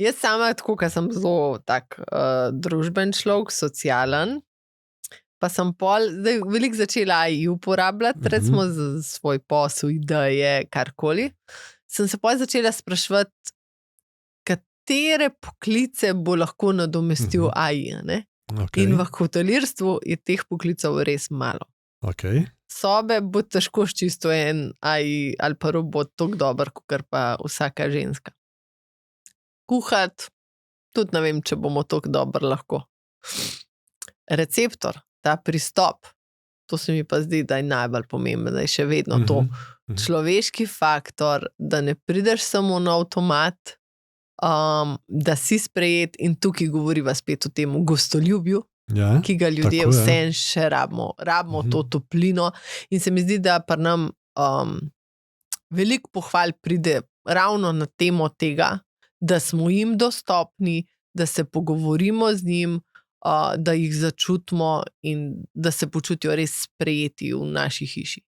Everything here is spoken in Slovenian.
Jaz sama tako, ker sem zelo tak družben človek, socialen, pa sem zdaj veliko začela AI uporabljati, recimo za svoj posel, ideje, karkoli. Sem se pol začela spraševati, katere poklice bo lahko nadomestil AI, ne? Okay. In v hotelirstvu je teh poklicev res malo. Okay. Sobe bo težko čisto en AI ali pa robot tako dober, kot pa vsaka ženska. Kuhati, tudi ne vem, če bomo tako dobro lahko. Receptor, ta pristop, to se mi pa zdi, da je najbolj pomembno, da je še vedno to človeški faktor, da ne prideš samo na avtomat, da si sprejet in tukaj govoriva spet o tem gostoljubju, ki ga ljudje vseeno še rabimo. Rabimo to toplino in se mi zdi, da pri nam veliko pohval pride ravno na temo tega, da smo jim dostopni, da se pogovorimo z njim, da jih začutimo in da se počutijo res sprejeti v naši hiši.